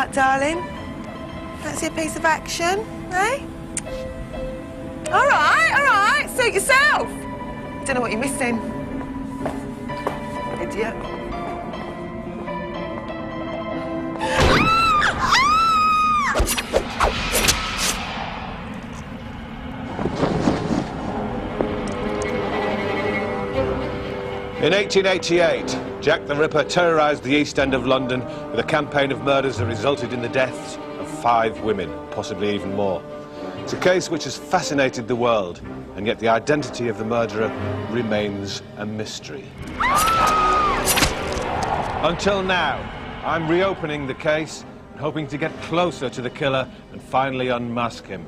that, darling? Fancy a piece of action, eh? All right, suit yourself. Don't know what you're missing. Idiot. In 1888, Jack the Ripper terrorised the East End of London with a campaign of murders that resulted in the deaths of 5 women, possibly even more. It's a case which has fascinated the world, and yet the identity of the murderer remains a mystery. Until now, I'm reopening the case and hoping to get closer to the killer and finally unmask him.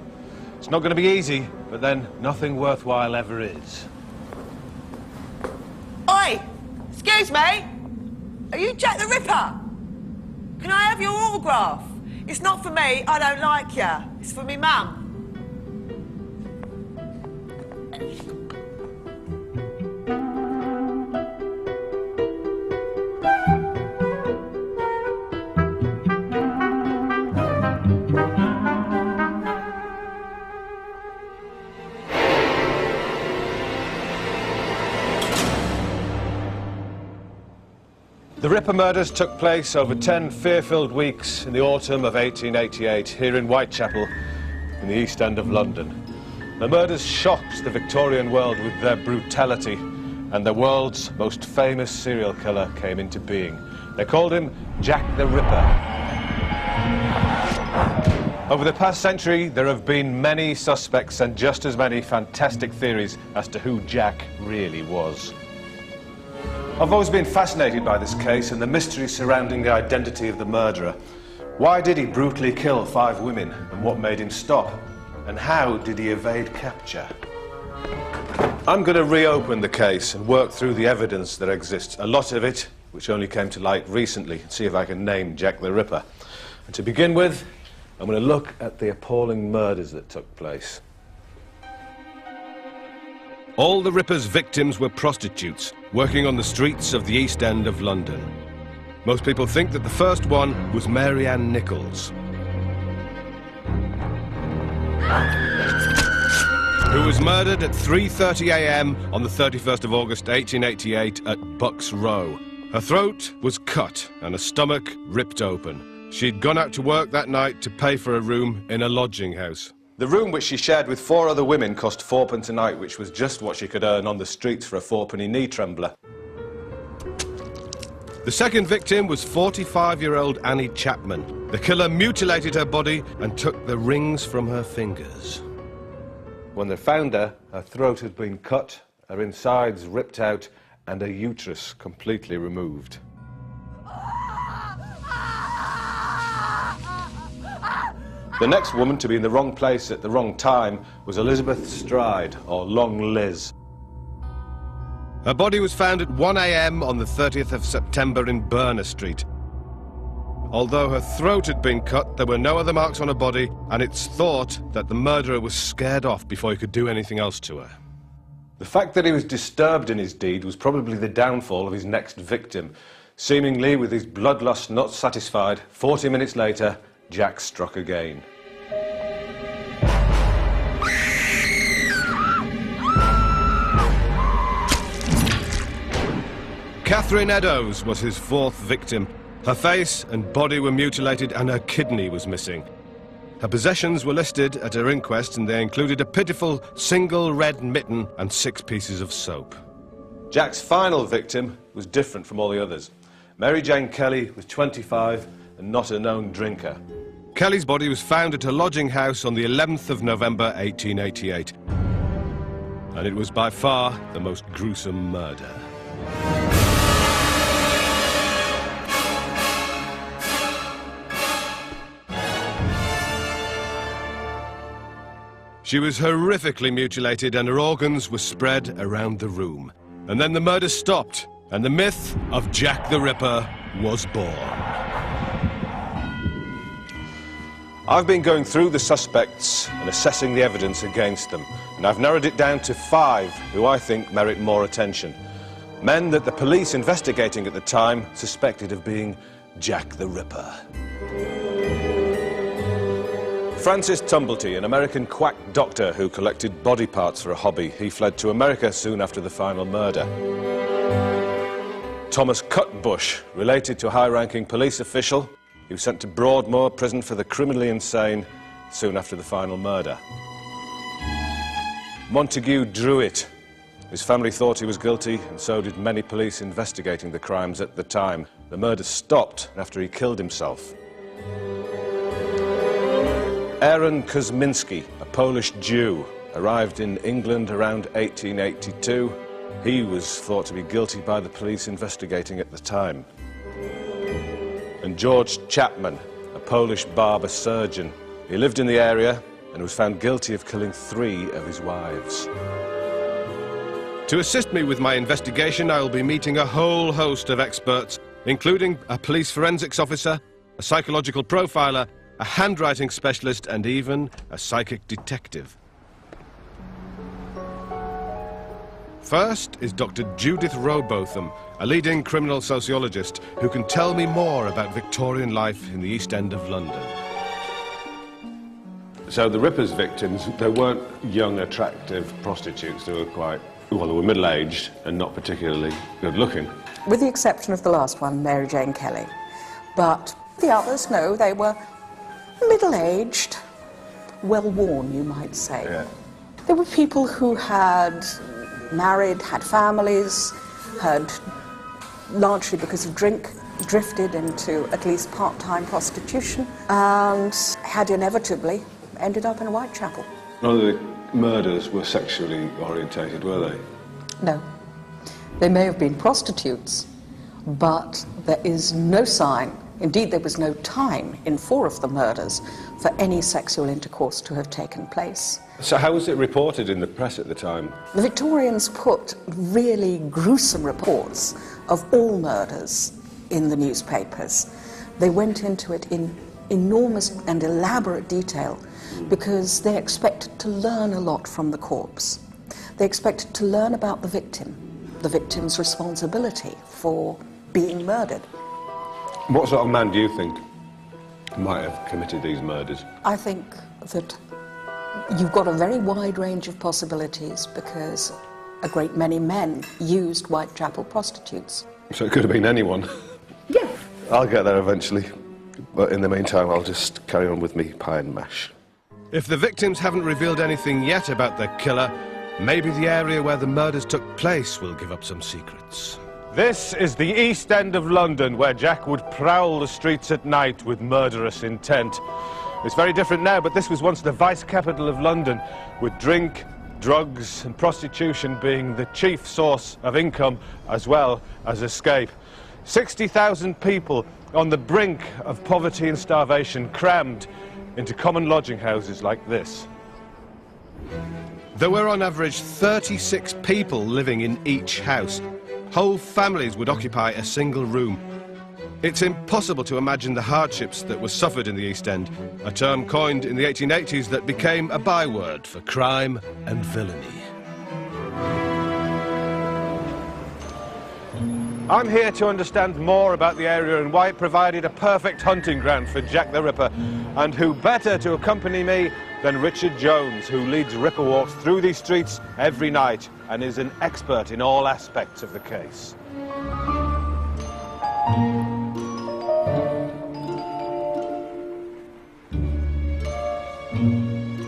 It's not going to be easy, but then nothing worthwhile ever is. Oi! Excuse me? Are you Jack the Ripper? Can I have your autograph? It's not for me, I don't like you. It's for me mum. The Ripper murders took place over 10 fear-filled weeks in the autumn of 1888 here in Whitechapel in the East End of London. The murders shocked the Victorian world with their brutality, and the world's most famous serial killer came into being. They called him Jack the Ripper. Over the past century, there have been many suspects and just as many fantastic theories as to who Jack really was. I've always been fascinated by this case and the mystery surrounding the identity of the murderer. Why did he brutally kill 5 women, and what made him stop? And how did he evade capture? I'm going to reopen the case and work through the evidence that exists, a lot of it which only came to light recently, and see if I can name Jack the Ripper. And to begin with, I'm going to look at the appalling murders that took place. All the Ripper's victims were prostitutes, working on the streets of the East End of London. Most people think that the first one was Mary Ann Nichols, who was murdered at 3:30 a.m. on the 31st of August 1888 at Bucks Row. Her throat was cut and her stomach ripped open. She'd gone out to work that night to pay for a room in a lodging house. The room which she shared with 4 other women cost 4p a night, which was just what she could earn on the streets for a 4p knee trembler. The second victim was 45-year-old Annie Chapman. The killer mutilated her body and took the rings from her fingers. When they found her, her throat had been cut, her insides ripped out, and her uterus completely removed. The next woman to be in the wrong place at the wrong time was Elizabeth Stride, or Long Liz. Her body was found at 1 a.m. on the 30th of September in Berner Street. Although her throat had been cut, there were no other marks on her body, and it's thought that the murderer was scared off before he could do anything else to her. The fact that he was disturbed in his deed was probably the downfall of his next victim. Seemingly, with his bloodlust not satisfied, 40 minutes later, Jack struck again. Catherine Eddowes was his 4th victim. Her face and body were mutilated and her kidney was missing. Her possessions were listed at her inquest, and they included a pitiful single red mitten and 6 pieces of soap. Jack's final victim was different from all the others. Mary Jane Kelly was 25 and not a known drinker. Kelly's body was found at her lodging house on the 11th of November 1888. And it was by far the most gruesome murder. She was horrifically mutilated and her organs were spread around the room. And then the murder stopped, and the myth of Jack the Ripper was born. I've been going through the suspects and assessing the evidence against them, and I've narrowed it down to 5 who I think merit more attention. Men that the police investigating at the time suspected of being Jack the Ripper. Francis Tumblety, an American quack doctor who collected body parts for a hobby. He fled to America soon after the final murder. Thomas Cutbush, related to a high-ranking police official. He was sent to Broadmoor prison for the criminally insane soon after the final murder. Montague Druitt. His family thought he was guilty, and so did many police investigating the crimes at the time. The murder stopped after he killed himself. Aaron Kosminski, a Polish Jew, arrived in England around 1882. He was thought to be guilty by the police investigating at the time. And George Chapman, a Polish barber surgeon. He lived in the area and was found guilty of killing 3 of his wives. To assist me with my investigation, I will be meeting a whole host of experts, including a police forensics officer, a psychological profiler, a handwriting specialist, and even a psychic detective. First is Dr. Judith Rowbotham, a leading criminal sociologist who can tell me more about Victorian life in the East End of London. So the Ripper's victims, they weren't young, attractive prostitutes. They were quite, well, they were middle-aged and not particularly good-looking. With the exception of the last one, Mary Jane Kelly. But the others, no, they were middle-aged, well-worn, you might say. Yeah. There were people who had married, had families, had, largely because of drink, drifted into at least part-time prostitution, and had inevitably ended up in Whitechapel. None of the murders were sexually orientated, were they? No. They may have been prostitutes, but there is no sign, indeed there was no time in 4 of the murders for any sexual intercourse to have taken place. So how was it reported in the press at the time? The Victorians put really gruesome reports of all murders in the newspapers. They went into it in enormous and elaborate detail because they expected to learn a lot from the corpse. They expected to learn about the victim's responsibility for being murdered. What sort of man do you think might have committed these murders? I think that you've got a very wide range of possibilities because a great many men used Whitechapel prostitutes. So it could have been anyone. Yeah. I'll get there eventually, but in the meantime I'll just carry on with me pie and mash. If the victims haven't revealed anything yet about their killer, maybe the area where the murders took place will give up some secrets. This is the East End of London, where Jack would prowl the streets at night with murderous intent. It's very different now, but this was once the vice capital of London, with drink, drugs and prostitution being the chief source of income as well as escape. 60,000 people on the brink of poverty and starvation, crammed into common lodging houses like this. There were on average 36 people living in each house. Whole families would occupy a single room. It's impossible to imagine the hardships that were suffered in the East End, a term coined in the 1880s that became a byword for crime and villainy. I'm here to understand more about the area and why it provided a perfect hunting ground for Jack the Ripper, and who better to accompany me than Richard Jones, who leads Ripper walks through these streets every night and is an expert in all aspects of the case.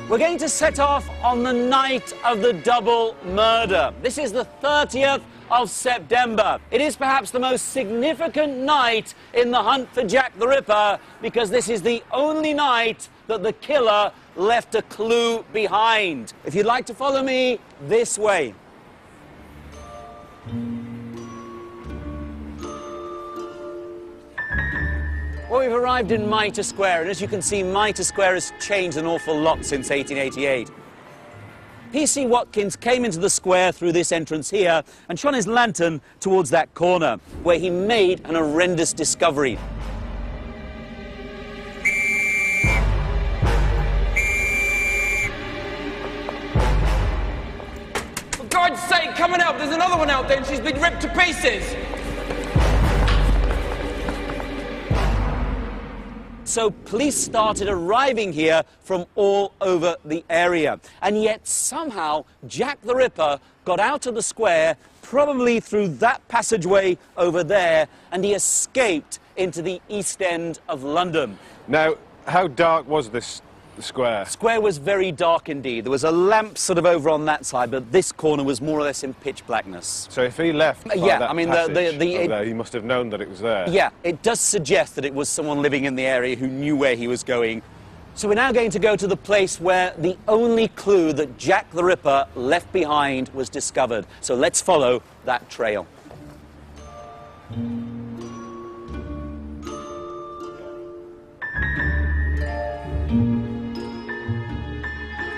We're going to set off on the night of the double murder. This is the 30th of September. It is perhaps the most significant night in the hunt for Jack the Ripper because this is the only night that the killer left a clue behind. If you'd like to follow me this way. Well, we've arrived in Mitre Square, and as you can see, Mitre Square has changed an awful lot since 1888. P.C. Watkins came into the square through this entrance here and shone his lantern towards that corner, where he made an horrendous discovery. For God's sake, come and help! There's another one out there and she's been ripped to pieces! so police started arriving here from all over the area. And yet somehow Jack the Ripper got out of the square, probably through that passageway over there, and he escaped into the East End of London. Now, how dark was this square? The square was very dark indeed. There was a lamp sort of over on that side, but this corner was more or less in pitch blackness. So if he left by Yeah, that I mean, passage over it- there, he must have known that it was there. Yeah, it does suggest that it was someone living in the area who knew where he was going. So we're now going to go to the place where the only clue that Jack the Ripper left behind was discovered. So let's follow that trail.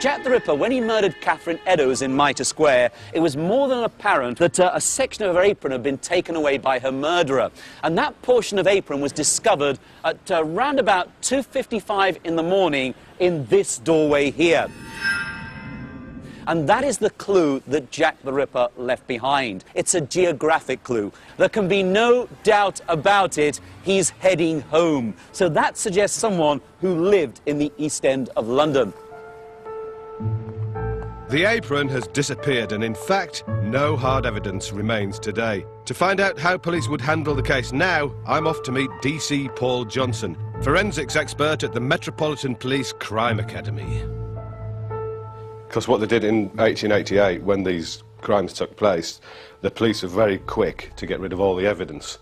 Jack the Ripper, when he murdered Catherine Eddowes in Mitre Square, it was more than apparent that a section of her apron had been taken away by her murderer. And that portion of apron was discovered at around about 2:55 in the morning in this doorway here. And that is the clue that Jack the Ripper left behind. It's a geographic clue. There can be no doubt about it. He's heading home. So that suggests someone who lived in the East End of London. The apron has disappeared, and in fact, no hard evidence remains today. To find out how police would handle the case now, I'm off to meet DC Paul Johnson, forensics expert at the Metropolitan Police Crime Academy. Because what they did in 1888, when these crimes took place, the police were very quick to get rid of all the evidence.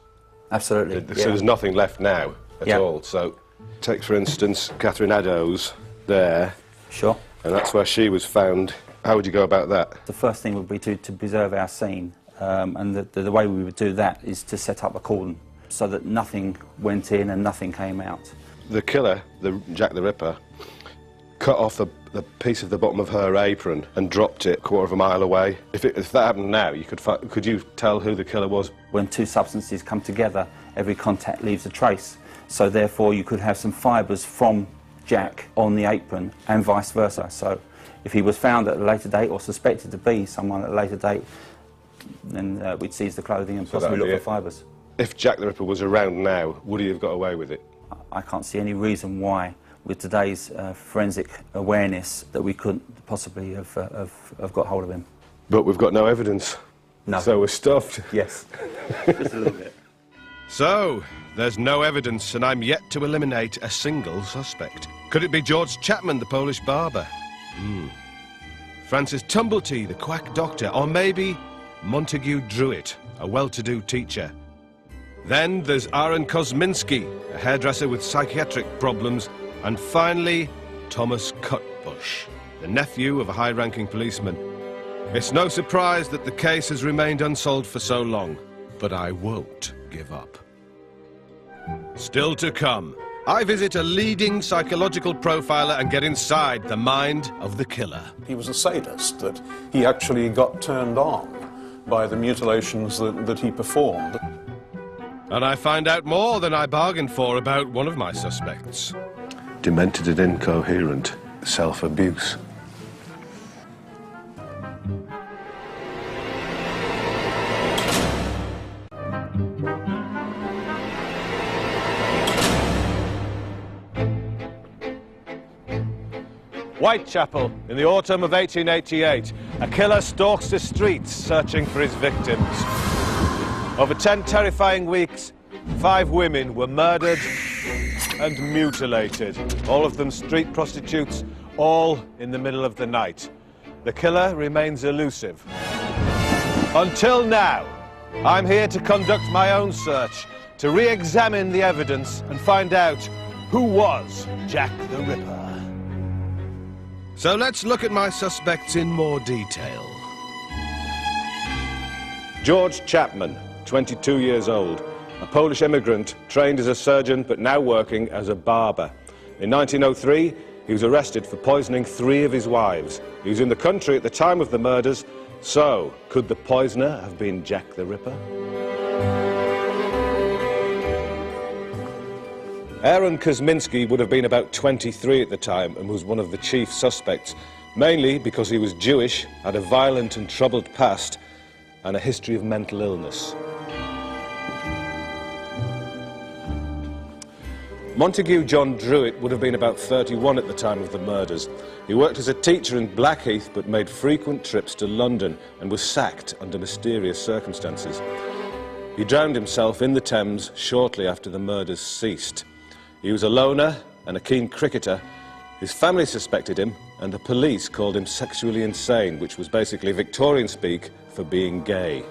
Absolutely. So there's nothing left now at all. So take, for instance, Catherine Eddowes there. Sure. And that's where she was found. How would you go about that? The first thing would be to preserve our scene, and the way we would do that is to set up a cordon so that nothing went in and nothing came out. The killer, Jack the Ripper, cut off the piece of the bottom of her apron and dropped it a quarter of a mile away. If that happened now, could you tell who the killer was? When two substances come together, every contact leaves a trace. So therefore you could have some fibres from Jack on the apron and vice versa. So if he was found at a later date or suspected to be someone at a later date, then we'd seize the clothing and possibly look for fibres. If Jack the Ripper was around now, would he have got away with it? I can't see any reason why, with today's forensic awareness, that we couldn't possibly have got hold of him. But we've got no evidence. No. So we're stuffed. Yes. Just a little bit. So, there's no evidence, and I'm yet to eliminate a single suspect. Could it be George Chapman, the Polish barber? Francis Tumblety, the quack doctor, or maybe Montague Druitt, a well-to-do teacher. Then there's Aaron Kosminski, a hairdresser with psychiatric problems, and finally, Thomas Cutbush, the nephew of a high-ranking policeman. It's no surprise that the case has remained unsolved for so long, but I won't give up. Still to come, I visit a leading psychological profiler and get inside the mind of the killer. He was a sadist, that he actually got turned on by the mutilations that he performed. And I find out more than I bargained for about one of my suspects. Demented and incoherent, self-abuse. Whitechapel, in the autumn of 1888, a killer stalks the streets searching for his victims. Over 10 terrifying weeks, 5 women were murdered and mutilated, all of them street prostitutes, all in the middle of the night. The killer remains elusive. Until now, I'm here to conduct my own search, to re-examine the evidence and find out who was Jack the Ripper. So let's look at my suspects in more detail. George Chapman, 22 years old, a Polish immigrant trained as a surgeon but now working as a barber. In 1903, he was arrested for poisoning 3 of his wives. He was in the country at the time of the murders, so could the poisoner have been Jack the Ripper? Aaron Kosminski would have been about 23 at the time and was one of the chief suspects, mainly because he was Jewish, had a violent and troubled past, and a history of mental illness. Montague John Druitt would have been about 31 at the time of the murders. He worked as a teacher in Blackheath but made frequent trips to London and was sacked under mysterious circumstances. He drowned himself in the Thames shortly after the murders ceased. He was a loner and a keen cricketer. His family suspected him, and the police called him sexually insane, which was basically Victorian speak for being gay.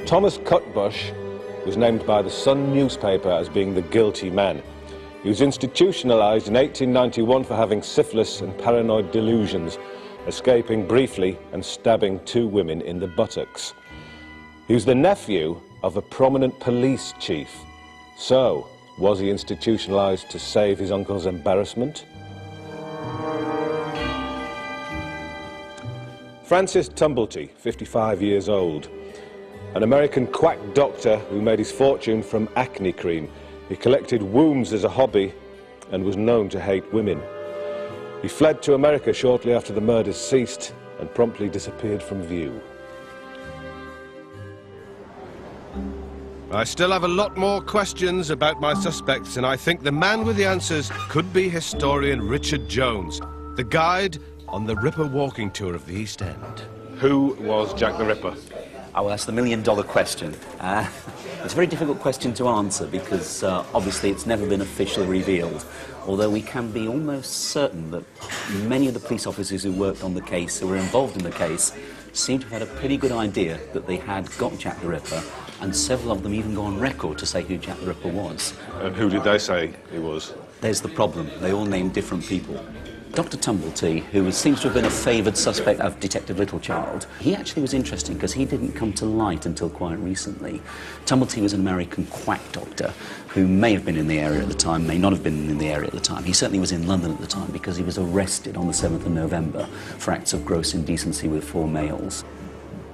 Thomas Cutbush was named by the Sun newspaper as being the guilty man. He was institutionalised in 1891 for having syphilis and paranoid delusions, escaping briefly and stabbing 2 women in the buttocks. He was the nephew of a prominent police chief. So, was he institutionalised to save his uncle's embarrassment? Francis Tumblety, 55 years old. An American quack doctor who made his fortune from acne cream. He collected wombs as a hobby and was known to hate women. He fled to America shortly after the murders ceased and promptly disappeared from view. I still have a lot more questions about my suspects, and I think the man with the answers could be historian Richard Jones, the guide on the Ripper walking tour of the East End. Who was Jack the Ripper? Oh, well, that's the million-dollar question. It's a very difficult question to answer because obviously it's never been officially revealed, although we can be almost certain that many of the police officers who worked on the case, who were involved in the case, seem to have had a pretty good idea that they had got Jack the Ripper, and several of them even go on record to say who Jack the Ripper was. And who did they say he was? There's the problem. They all named different people. Dr. Tumblety, who seems to have been a favoured suspect of Detective Littlechild, he actually was interesting because he didn't come to light until quite recently. Tumblety was an American quack doctor who may have been in the area at the time, may not have been in the area at the time. He certainly was in London at the time because he was arrested on the 7th of November for acts of gross indecency with 4 males.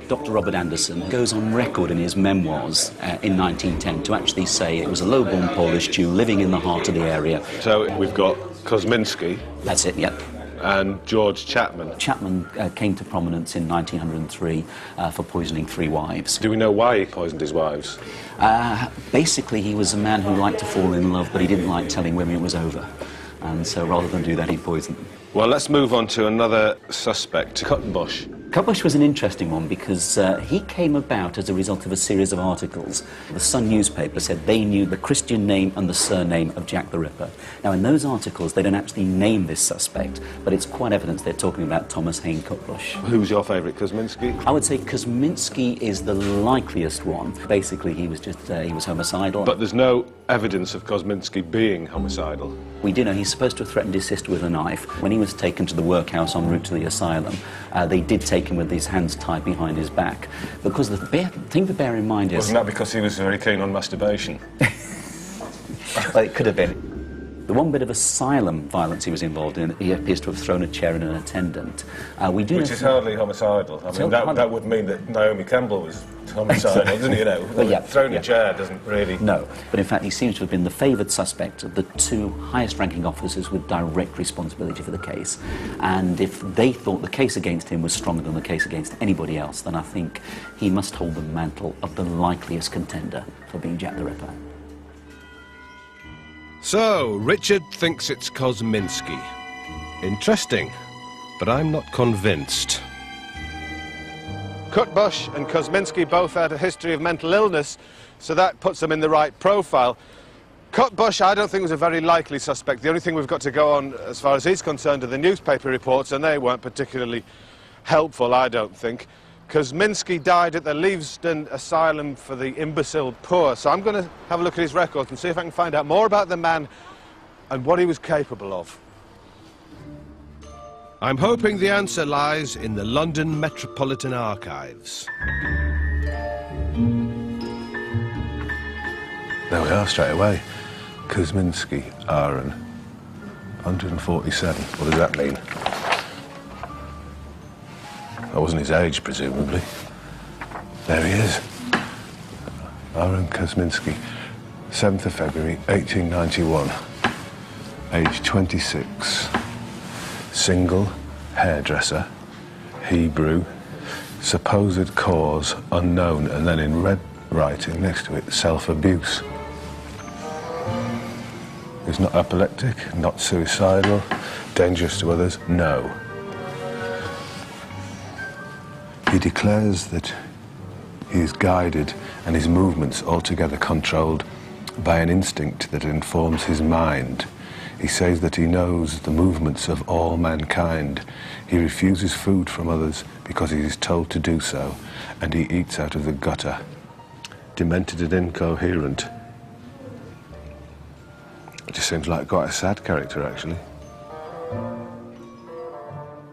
Dr. Robert Anderson goes on record in his memoirs in 1910 to actually say it was a low-born Polish Jew living in the heart of the area. So we've got Kosminski. That's it, yep. And George Chapman. Chapman came to prominence in 1903 for poisoning 3 wives. Do we know why he poisoned his wives? Basically, he was a man who liked to fall in love, but he didn't like telling women it was over. And so rather than do that, he poisoned them. Well, let's move on to another suspect, Cutbush. Cutbush was an interesting one because he came about as a result of a series of articles. The Sun newspaper said they knew the Christian name and the surname of Jack the Ripper. Now, in those articles, they don't actually name this suspect, but it's quite evident they're talking about Thomas Hayne Cutbush. Who's your favourite, Kosminski? I would say Kosminski is the likeliest one. Basically, he was homicidal. But there's no evidence of Kosminski being homicidal. We do know he's supposed to have threatened his sister with a knife. When he was taken to the workhouse en route to the asylum, they did take him with his hands tied behind his back. Because the thing to bear in mind is... Wasn't that because he was very keen on masturbation? Well, it could have been. The one bit of asylum violence he was involved in, he appears to have thrown a chair at an attendant. Which is hardly homicidal. I mean, that would mean that Naomi Campbell was homicidal, doesn't it? You know, well, yeah, throwing a chair doesn't really... No, but in fact he seems to have been the favoured suspect of the 2 highest-ranking officers with direct responsibility for the case. And if they thought the case against him was stronger than the case against anybody else, then I think he must hold the mantle of the likeliest contender for being Jack the Ripper. So, Richard thinks it's Kosminski. Interesting, but I'm not convinced. Cutbush and Kosminski both had a history of mental illness, so that puts them in the right profile. Cutbush, I don't think, was a very likely suspect. The only thing we've got to go on, as far as he's concerned, are the newspaper reports, and they weren't particularly helpful, I don't think. Kosminski died at the Leavesden Asylum for the Imbecile Poor, so I'm going to have a look at his records and see if I can find out more about the man and what he was capable of. I'm hoping the answer lies in the London Metropolitan Archives. There we are, straight away. Kosminski, Aaron, 147. What does that mean? That wasn't his age, presumably. There he is. Aaron Kosminski, 7th of February, 1891. Age 26. Single, hairdresser, Hebrew, supposed cause unknown, and then in red writing next to it, self-abuse. He's not epileptic, not suicidal, dangerous to others, no. He declares that he is guided and his movements altogether controlled by an instinct that informs his mind. He says that he knows the movements of all mankind. He refuses food from others because he is told to do so, and he eats out of the gutter. Demented and incoherent. It just seems like quite a sad character, actually.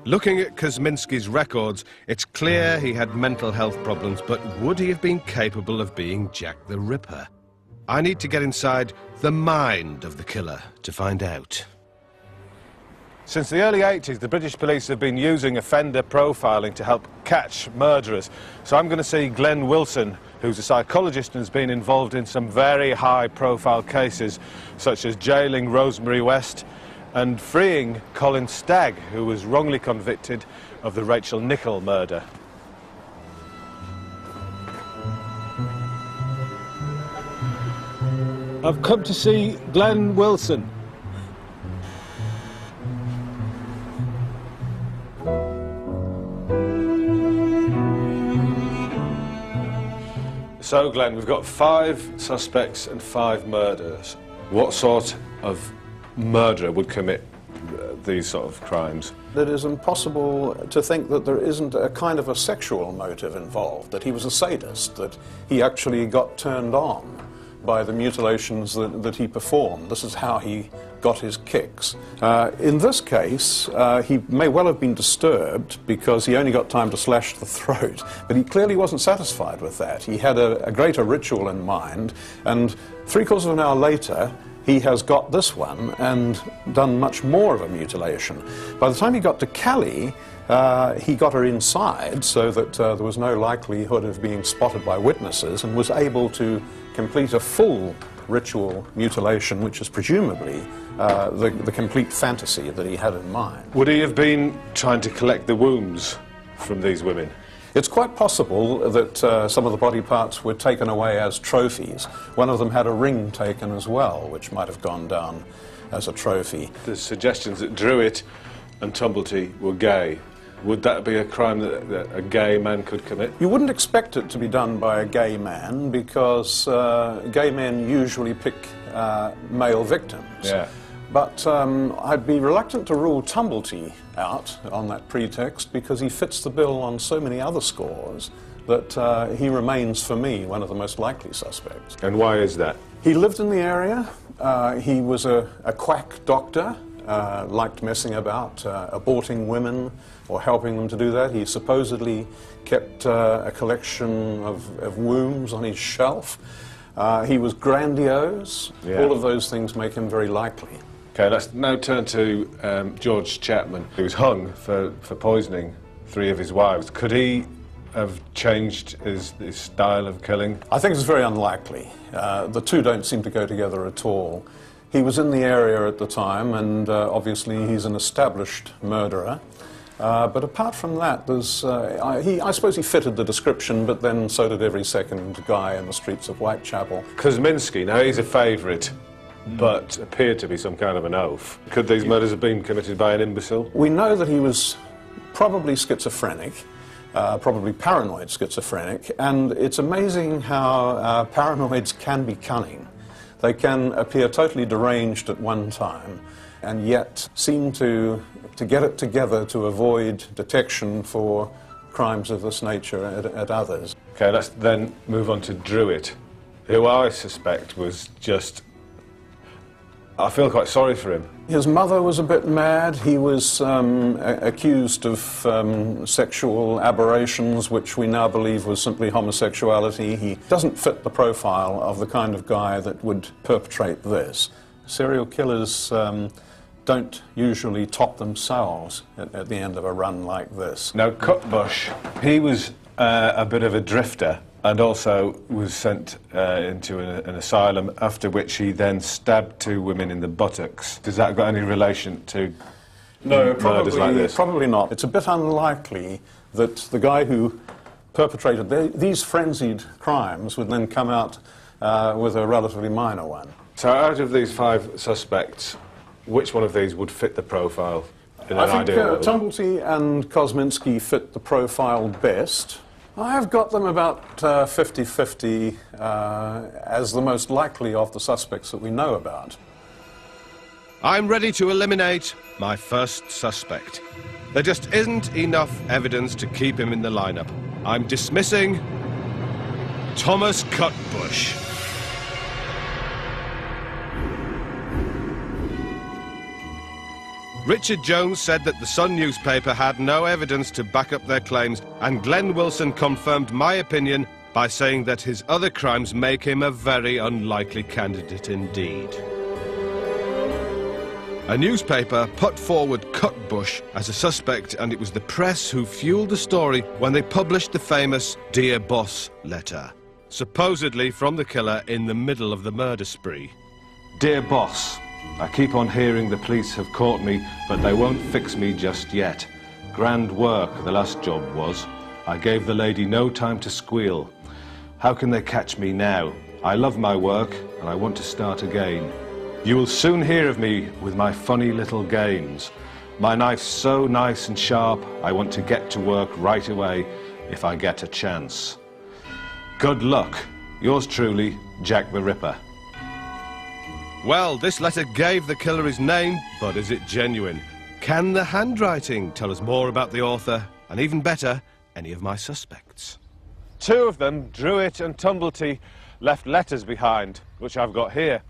Looking at Kosminski's records, it's clear he had mental health problems, but would he have been capable of being Jack the Ripper? I need to get inside the mind of the killer to find out. Since the early 80s, the British police have been using offender profiling to help catch murderers. So I'm going to see Glenn Wilson, who's a psychologist and has been involved in some very high-profile cases, such as jailing Rosemary West and freeing Colin Stagg, who was wrongly convicted of the Rachel Nicholl murder. I've come to see Glenn Wilson. So, Glenn, we've got 5 suspects and 5 murders. What sort of murderer would commit these sort of crimes? It is impossible to think that there isn't a kind of a sexual motive involved, that he was a sadist, that he actually got turned on by the mutilations that he performed. This is how he got his kicks. In this case, he may well have been disturbed because he only got time to slash the throat, but he clearly wasn't satisfied with that. He had a greater ritual in mind, and 3/4 of an hour later, he has got this one and done much more of a mutilation. By the time he got to Callie, he got her inside so that there was no likelihood of being spotted by witnesses, and was able to complete a full ritual mutilation, which is presumably the complete fantasy that he had in mind. Would he have been trying to collect the wounds from these women? It's quite possible that some of the body parts were taken away as trophies. One of them had a ring taken as well, which might have gone down as a trophy. There's suggestions that Druitt and Tumblety were gay. Would that be a crime that a gay man could commit? You wouldn't expect it to be done by a gay man, because gay men usually pick male victims. Yeah. But I'd be reluctant to rule Tumblety out on that pretext, because he fits the bill on so many other scores that he remains, for me, one of the most likely suspects. And why is that? He lived in the area. He was a quack doctor, liked messing about, aborting women or helping them to do that. He supposedly kept a collection of wombs on his shelf. He was grandiose. Yeah. All of those things make him very likely. Okay, let's now turn to George Chapman, who was hung for poisoning 3 of his wives. Could he have changed his style of killing? I think it's very unlikely. The two don't seem to go together at all. He was in the area at the time, and obviously he's an established murderer. But apart from that, there's, I suppose he fitted the description, but then so did every second guy in the streets of Whitechapel. Kosminski, now he's a favourite, but appeared to be some kind of an oaf. Could these murders have been committed by an imbecile? We know that he was probably schizophrenic, probably paranoid schizophrenic, and it's amazing how paranoids can be cunning. They can appear totally deranged at one time, and yet seem to get it together to avoid detection for crimes of this nature at others. Okay, let's then move on to Druitt, who I suspect was just... I feel quite sorry for him. His mother was a bit mad. He was accused of sexual aberrations, which we now believe was simply homosexuality. He doesn't fit the profile of the kind of guy that would perpetrate this. Serial killers don't usually top themselves at the end of a run like this. Now, Cutbush, he was a bit of a drifter, and also was sent into an asylum, after which he then stabbed 2 women in the buttocks. Does that got any relation to No, murders like this? Probably not. It's a bit unlikely that the guy who perpetrated these frenzied crimes would then come out with a relatively minor one. So out of these 5 suspects, which one of these would fit the profile in an I think ideal world? Tumblety and Kosminski fit the profile best. I've got them about 50-50 as the most likely of the suspects that we know about. I'm ready to eliminate my first suspect. There just isn't enough evidence to keep him in the lineup. I'm dismissing Thomas Cutbush. Richard Jones said that the Sun newspaper had no evidence to back up their claims, and Glenn Wilson confirmed my opinion by saying that his other crimes make him a very unlikely candidate indeed. A newspaper put forward Cutbush as a suspect, and it was the press who fueled the story when they published the famous Dear Boss letter, supposedly from the killer in the middle of the murder spree. Dear Boss, I keep on hearing the police have caught me, but they won't fix me just yet. Grand work, the last job was. I gave the lady no time to squeal. How can they catch me now? I love my work, and I want to start again. You will soon hear of me with my funny little games. My knife's so nice and sharp, I want to get to work right away if I get a chance. Good luck. Yours truly, Jack the Ripper. Well, this letter gave the killer his name, but is it genuine? Can the handwriting tell us more about the author, and even better, any of my suspects? 2 of them, Druitt and Tumblety, left letters behind, which I've got here.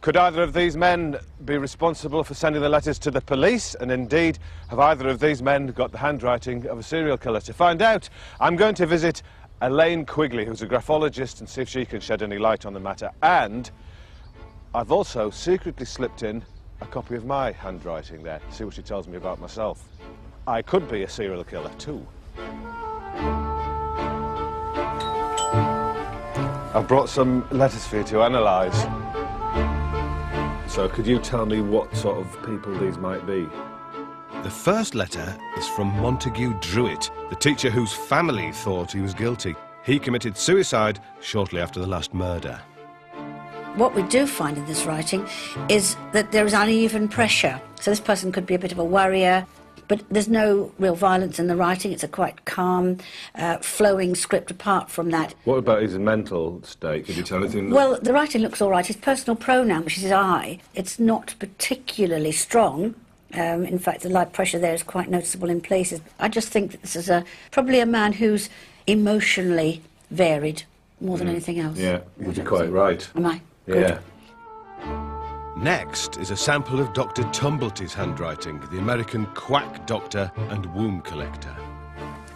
Could either of these men be responsible for sending the letters to the police? And indeed, have either of these men got the handwriting of a serial killer? To find out, I'm going to visit Elaine Quigley, who's a graphologist, and see if she can shed any light on the matter. And I've also secretly slipped in a copy of my handwriting there, see what she tells me about myself. I could be a serial killer too. I've brought some letters for you to analyse. So could you tell me what sort of people these might be? The first letter is from Montague Druitt, the teacher whose family thought he was guilty. He committed suicide shortly after the last murder. What we do find in this writing is that there is uneven pressure. So this person could be a bit of a worrier, but there's no real violence in the writing. It's a quite calm, flowing script apart from that. What about his mental state? Could you tell anything? Well, the writing looks all right. His personal pronoun, which is I, it's not particularly strong. In fact, the light pressure there is quite noticeable in places. I just think that this is probably a man who's emotionally varied more than anything else. Yeah, you're quite right. Am I? Yeah. Good. Next is a sample of Dr. Tumblety's handwriting, the American quack doctor and womb collector.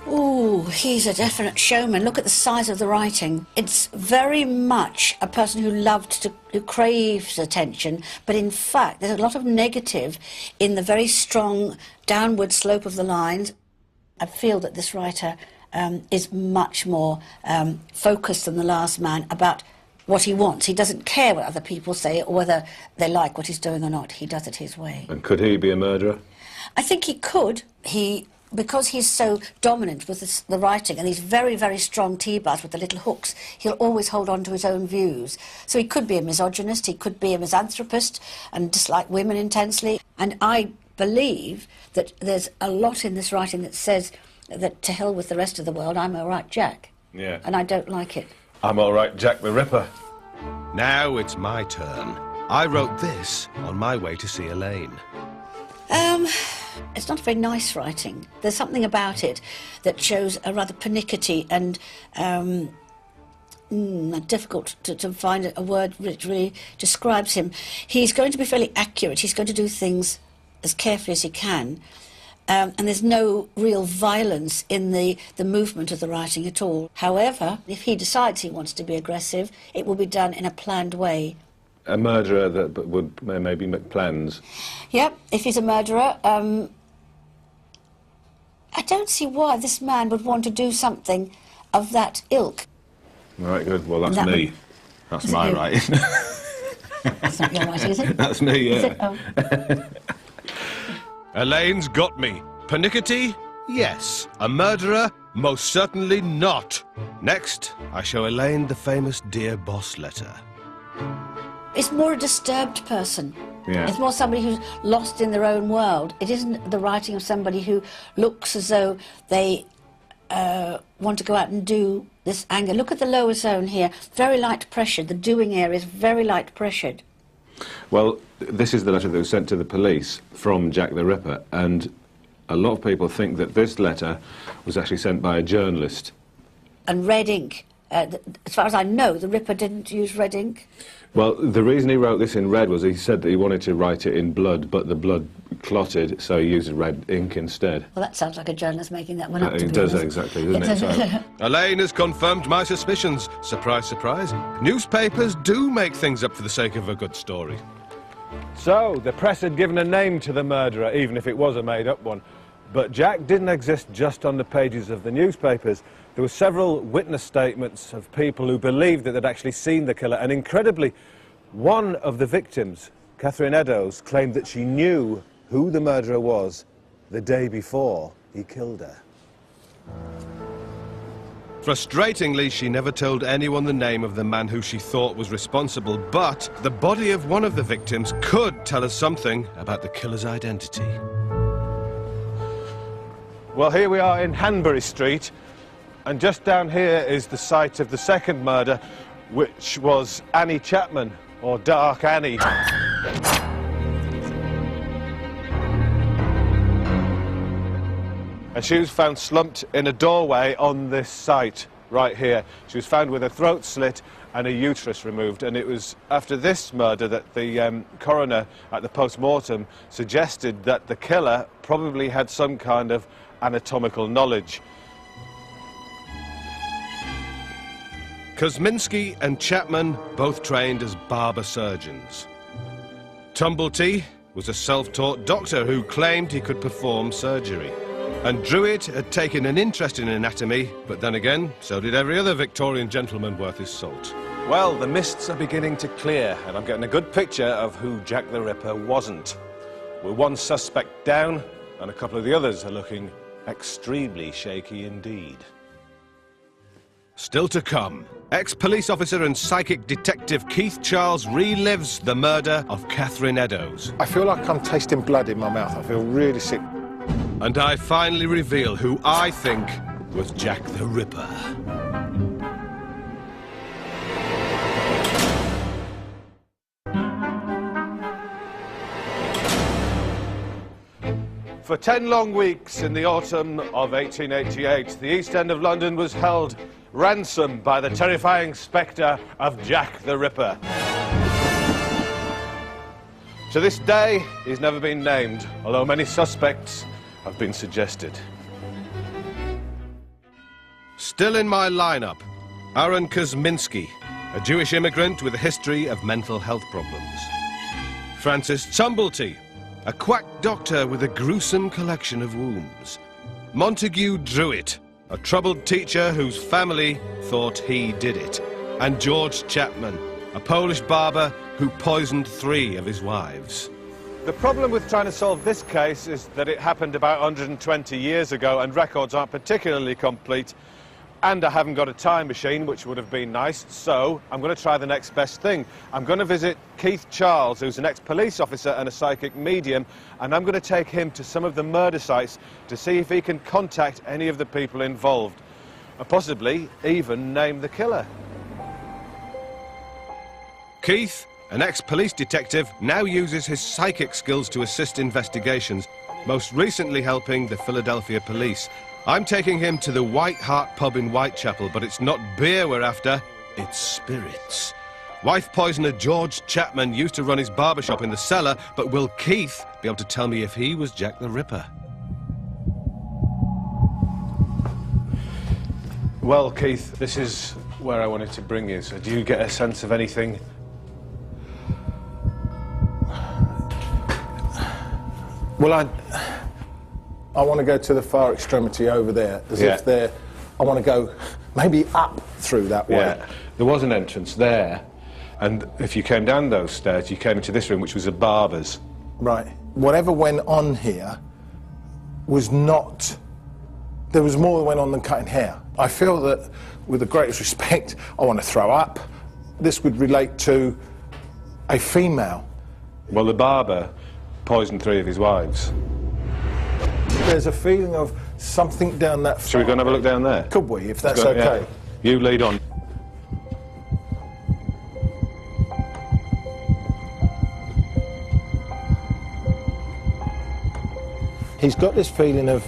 Ooh, he's a definite showman. Look at the size of the writing. It's very much a person who craves attention, but in fact there's a lot of negative in the very strong downward slope of the lines. I feel that this writer is much more focused than the last man about what he wants. He doesn't care what other people say or whether they like what he's doing or not. He does it his way. And could he be a murderer? I think he could. Because he's so dominant with the writing and these very, very strong T-bars with the little hooks, he'll always hold on to his own views. So he could be a misogynist, he could be a misanthropist and dislike women intensely. And I believe that there's a lot in this writing that says that to hell with the rest of the world, I'm all right, Jack. Yeah. And I don't like it. I'm all right, Jack the Ripper. Now it's my turn. I wrote this on my way to see Elaine. It's not very nice writing. There's something about it that shows a rather pernickety and difficult to find a word which really describes him. He's going to be fairly accurate. He's going to do things as carefully as he can. And there's no real violence in the movement of the writing at all. However, if he decides he wants to be aggressive, it will be done in a planned way. A murderer that would maybe make plans? Yep, if he's a murderer, I don't see why this man would want to do something of that ilk. All right, good. Well, that's me. That's my writing. That's not your writing, is it? That's me, yeah. Is it? Oh. Elaine's got me. Pernickety? Yes. A murderer? Most certainly not. Next, I show Elaine the famous Dear Boss letter. It's more a disturbed person. Yeah. It's more somebody who's lost in their own world. It isn't the writing of somebody who looks as though they want to go out and do this anger. Look at the lower zone here. Very light pressured. The doing area is very light pressured. Well, this is the letter that was sent to the police from Jack the Ripper, and a lot of people think that this letter was actually sent by a journalist. And red ink. As far as I know, the Ripper didn't use red ink. Well, the reason he wrote this in red was he said that he wanted to write it in blood, but the blood clotted, so he used red ink instead. Well, that sounds like a journalist making that one up. It does, exactly, doesn't it? So, Elaine has confirmed my suspicions. Surprise, surprise. Newspapers do make things up for the sake of a good story. So, the press had given a name to the murderer, even if it was a made-up one. But Jack didn't exist just on the pages of the newspapers. There were several witness statements of people who believed that they'd actually seen the killer, and incredibly, one of the victims, Catherine Eddowes, claimed that she knew who the murderer was the day before he killed her. Frustratingly, she never told anyone the name of the man who she thought was responsible, but the body of one of the victims could tell us something about the killer's identity. Well, here we are in Hanbury Street, and just down here is the site of the second murder, which was Annie Chapman, or Dark Annie. And she was found slumped in a doorway on this site, right here. She was found with her throat slit and a uterus removed, and it was after this murder that the coroner at the post-mortem suggested that the killer probably had some kind of anatomical knowledge. Kosminski and Chapman both trained as barber surgeons. Tumblety was a self-taught doctor who claimed he could perform surgery. And Druitt had taken an interest in anatomy, but then again, so did every other Victorian gentleman worth his salt. Well, the mists are beginning to clear, and I'm getting a good picture of who Jack the Ripper wasn't. We're one suspect down, and a couple of the others are looking extremely shaky indeed. Still to come, ex-police officer and psychic detective Keith Charles relives the murder of Catherine Eddowes. I feel like I'm tasting blood in my mouth. I feel really sick. And I finally reveal who I think was Jack the Ripper. For 10 long weeks in the autumn of 1888, the East End of London was held ransom by the terrifying spectre of Jack the Ripper. To this day, he's never been named, although many suspects have been suggested. Still in my lineup, Aaron Kosminski, a Jewish immigrant with a history of mental health problems. Francis Tumblety, a quack doctor with a gruesome collection of wounds. Montague Druitt, a troubled teacher whose family thought he did it. And George Chapman, a Polish barber who poisoned 3 of his wives. The problem with trying to solve this case is that it happened about 120 years ago, and records aren't particularly complete. And I haven't got a time machine, which would have been nice, so I'm going to try the next best thing. I'm going to visit Keith Charles, who's an ex-police officer and a psychic medium, and I'm going to take him to some of the murder sites to see if he can contact any of the people involved, and possibly even name the killer. Keith, an ex-police detective, now uses his psychic skills to assist investigations, most recently helping the Philadelphia police. I'm taking him to the White Hart pub in Whitechapel, but it's not beer we're after, it's spirits. Wife poisoner George Chapman used to run his barbershop in the cellar, but will Keith be able to tell me if he was Jack the Ripper? Well, Keith, this is where I wanted to bring you, so do you get a sense of anything? Well, I want to go to the far extremity over there, as if they're... I want to go maybe up through that way. Yeah, there was an entrance there, and if you came down those stairs, you came into this room, which was a barber's. Right. Whatever went on here was not there was more that went on than cutting hair. I feel that, with the greatest respect, I want to throw up. This would relate to a female. Well, the barber poisoned 3 of his wives. There's a feeling of something down that... Shall we go and have a look down there? Could we, if that's okay? Yeah. You lead on. He's got this feeling of...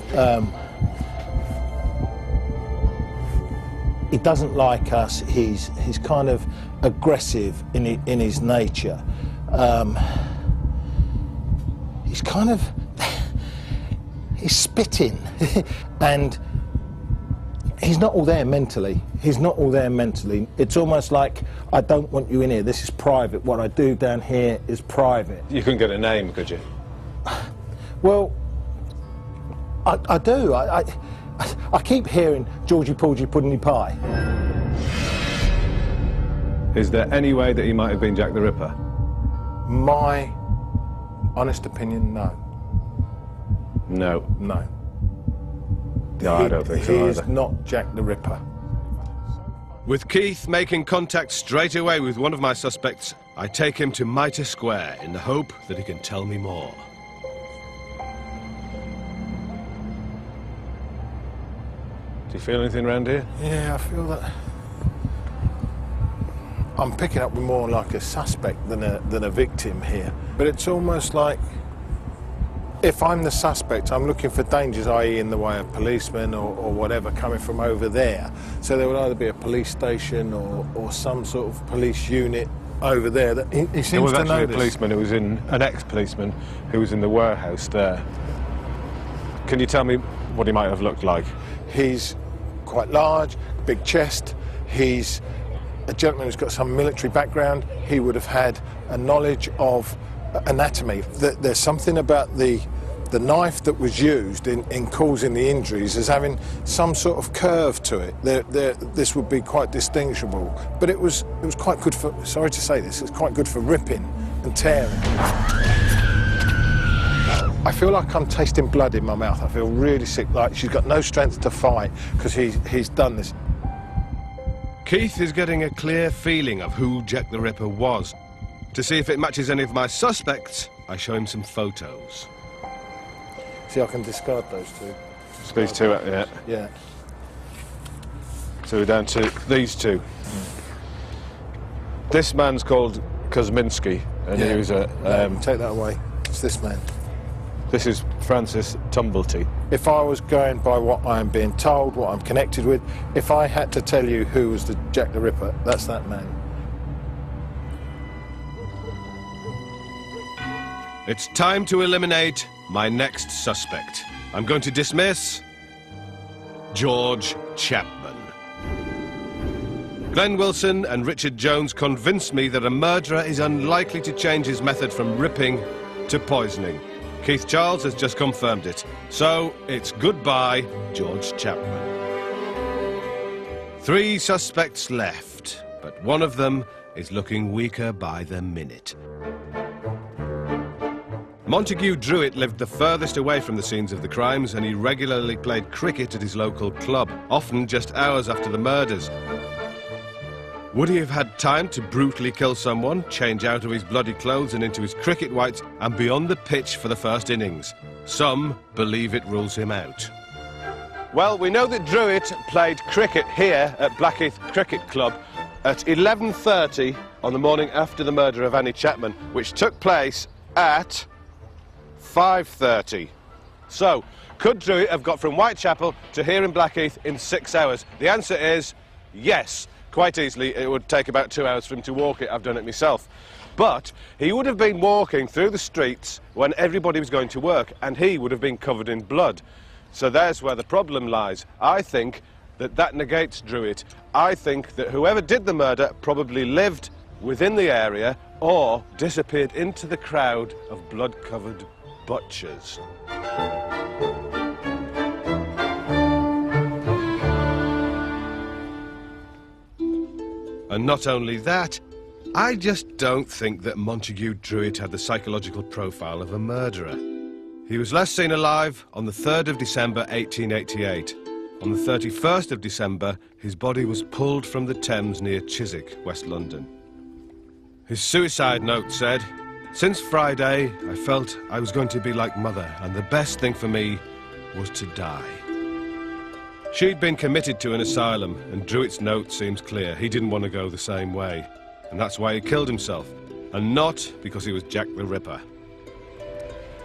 he doesn't like us. He's kind of aggressive in his nature. He's kind of... he's spitting. And he's not all there mentally. He's not all there mentally. It's almost like, I don't want you in here. This is private. What I do down here is private. You couldn't get a name, could you? Well, I do. I keep hearing Georgie Porgy Puddingy Pie. Is there any way that he might have been Jack the Ripper? My honest opinion, no. No. No. No, I don't think so He either. is not Jack the Ripper. With Keith making contact straight away with one of my suspects, I take him to Mitre Square in the hope that he can tell me more. Do you feel anything around here? Yeah, I feel that I'm picking up more like a suspect than a victim here. But it's almost like, if I'm the suspect, I'm looking for dangers, i.e. in the way of policemen or whatever coming from over there. So there would either be a police station or some sort of police unit over there that he seems to know. There was actually a policeman who was in, an ex-policeman who was in the warehouse there. Can you tell me what he might have looked like? He's quite large, big chest. He's a gentleman who's got some military background. He would have had a knowledge of anatomy. There's something about the knife that was used in causing the injuries as having some sort of curve to it. This would be quite distinguishable. But it was quite good for, sorry to say this, it's quite good for ripping and tearing. I feel like I'm tasting blood in my mouth. I feel really sick, like she's got no strength to fight because he's done this. Keith is getting a clear feeling of who Jack the Ripper was. To see if it matches any of my suspects, I show him some photos. See, I can discard those two. These two, yeah. Yeah. So we're down to these two. This man's called Kosminski, and he was a... take that away. It's this man. This is Francis Tumblety. If I was going by what I'm being told, what I'm connected with, if I had to tell you who was the Jack the Ripper, that's that man. It's time to eliminate my next suspect. I'm going to dismiss George Chapman. Glenn Wilson and Richard Jones convinced me that a murderer is unlikely to change his method from ripping to poisoning. Keith Charles has just confirmed it. So it's goodbye, George Chapman. 3 suspects left, but one of them is looking weaker by the minute. Montague Druitt lived the furthest away from the scenes of the crimes, and he regularly played cricket at his local club, often just hours after the murders. Would he have had time to brutally kill someone, change out of his bloody clothes and into his cricket whites, and be on the pitch for the first innings? Some believe it rules him out. Well, we know that Druitt played cricket here at Blackheath Cricket Club at 11:30 on the morning after the murder of Annie Chapman, which took place at 5:30. So, could Druitt have got from Whitechapel to here in Blackheath in 6 hours? The answer is yes. Quite easily. It would take about 2 hours for him to walk it. I've done it myself. But he would have been walking through the streets when everybody was going to work, and he would have been covered in blood. So there's where the problem lies. I think that negates Druitt. I think that whoever did the murder probably lived within the area or disappeared into the crowd of blood-covered butchers. And not only that, I just don't think that Montague Druitt had the psychological profile of a murderer. He was last seen alive on the 3rd of December 1888. On the 31st of December, his body was pulled from the Thames near Chiswick, West London. His suicide note said, "Since Friday, I felt I was going to be like Mother, and the best thing for me was to die." She'd been committed to an asylum, and Druitt's note seems clear. He didn't want to go the same way, and that's why he killed himself, and not because he was Jack the Ripper.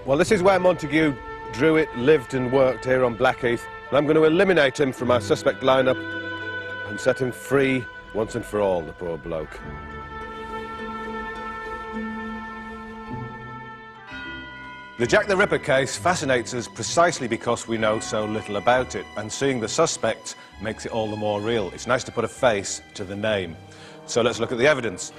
Well, this is where Montague Druitt lived and worked here on Blackheath, and I'm going to eliminate him from our suspect lineup and set him free once and for all, the poor bloke. The Jack the Ripper case fascinates us precisely because we know so little about it, and seeing the suspects makes it all the more real. It's nice to put a face to the name. So let's look at the evidence.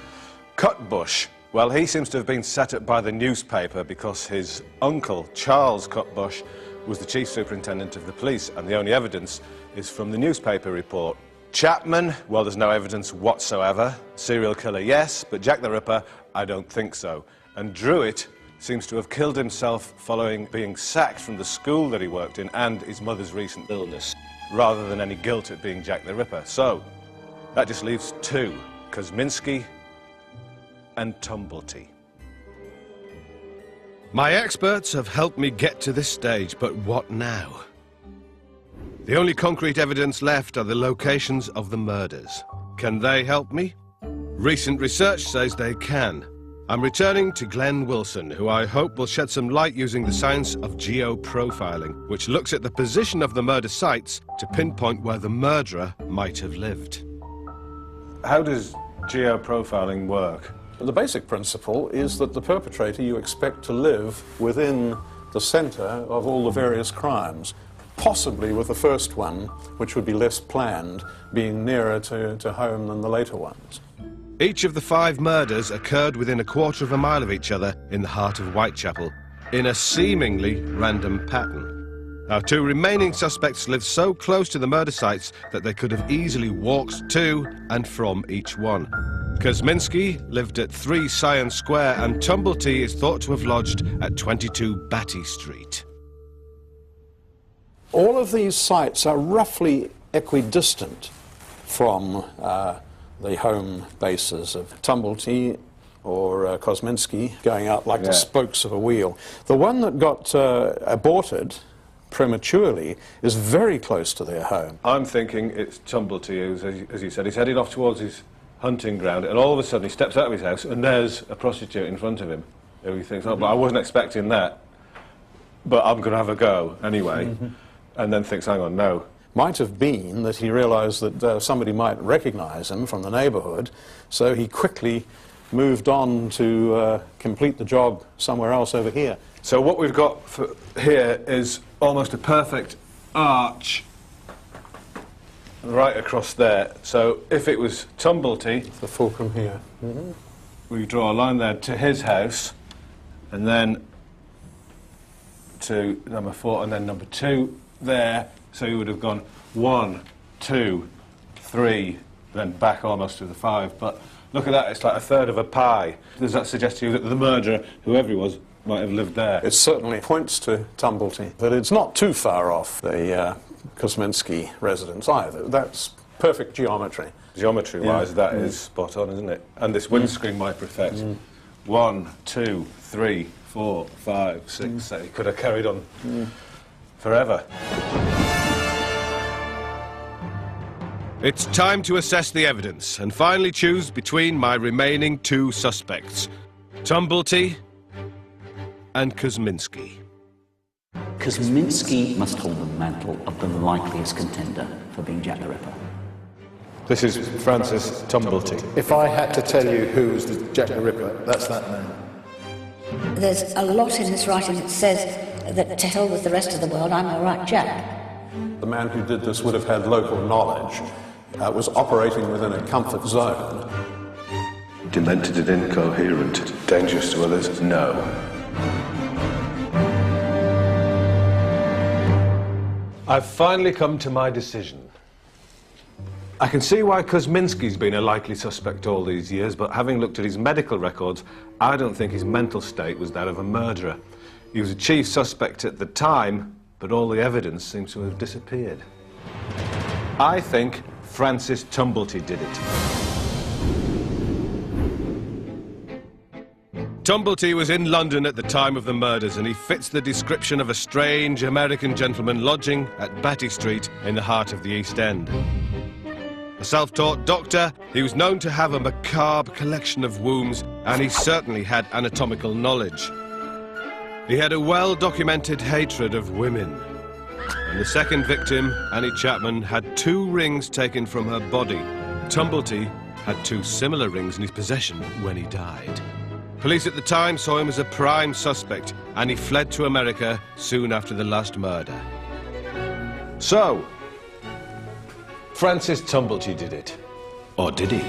Cutbush. Well, he seems to have been set up by the newspaper because his uncle, Charles Cutbush, was the chief superintendent of the police, and the only evidence is from the newspaper report. Chapman, well, there's no evidence whatsoever. Serial killer, yes, but Jack the Ripper, I don't think so. And Druitt seems to have killed himself following being sacked from the school that he worked in and his mother's recent illness, rather than any guilt at being Jack the Ripper. So, that just leaves two, Kosminski and Tumblety. My experts have helped me get to this stage, but what now? The only concrete evidence left are the locations of the murders. Can they help me? Recent research says they can. I'm returning to Glenn Wilson, who I hope will shed some light using the science of geoprofiling, which looks at the position of the murder sites to pinpoint where the murderer might have lived. How does geoprofiling work? The basic principle is that the perpetrator you expect to live within the centre of all the various crimes, possibly with the first one, which would be less planned, being nearer to home than the later ones. Each of the 5 murders occurred within a quarter of a mile of each other in the heart of Whitechapel, in a seemingly random pattern. Our 2 remaining suspects lived so close to the murder sites that they could have easily walked to and from each one. Kosminski lived at 3 Scion Square, and Tumblety is thought to have lodged at 22 Batty Street. All of these sites are roughly equidistant from the home bases of Tumblety or Kosminski, going out like the spokes of a wheel. The one that got aborted prematurely is very close to their home. I'm thinking it's Tumblety, who's, as you said, he's headed off towards his hunting ground, and all of a sudden he steps out of his house and there's a prostitute in front of him, who he thinks, oh, but I wasn't expecting that, but I'm going to have a go anyway, and then thinks, hang on, no. Might have been that he realised that somebody might recognise him from the neighbourhood, so he quickly moved on to complete the job somewhere else over here. So what we've got here is almost a perfect arch right across there. So if it was Tumblety, the fulcrum here, we draw a line there to his house, and then to number 4, and then number 2 there. So you would have gone 1, 2, 3, then back almost to the 5. But look at that, it's like a third of a pie. Does that suggest to you that the murderer, whoever he was, might have lived there? It certainly points to Tumblety, but it's not too far off the Kosminski residence either. That's perfect geometry. Geometry-wise, that is spot on, isn't it? And this windscreen might perfect. 1, 2, 3, 4, 5, 6, 7. He could have carried on forever. It's time to assess the evidence and finally choose between my remaining 2 suspects, Tumblety and Kosminski. Kosminski must hold the mantle of the likeliest contender for being Jack the Ripper. This is Francis Tumblety. If I had to tell you who was the Jack the Ripper, that's that man. There's a lot in his writing that says that to hell with the rest of the world, I'm all right, Jack. The man who did this would have had local knowledge, was operating within a comfort zone. Demented and incoherent, dangerous to others? No. I've finally come to my decision. I can see why Kosminski's been a likely suspect all these years, but having looked at his medical records, I don't think his mental state was that of a murderer. He was a chief suspect at the time, but all the evidence seems to have disappeared. I think Francis Tumblety did it. Tumblety was in London at the time of the murders, and he fits the description of a strange American gentleman lodging at Batty Street in the heart of the East End. A self-taught doctor, he was known to have a macabre collection of wombs, and he certainly had anatomical knowledge. He had a well-documented hatred of women. And the second victim, Annie Chapman, had 2 rings taken from her body. Tumblety had 2 similar rings in his possession when he died. Police at the time saw him as a prime suspect, and he fled to America soon after the last murder. So, Francis Tumblety did it. Or did he?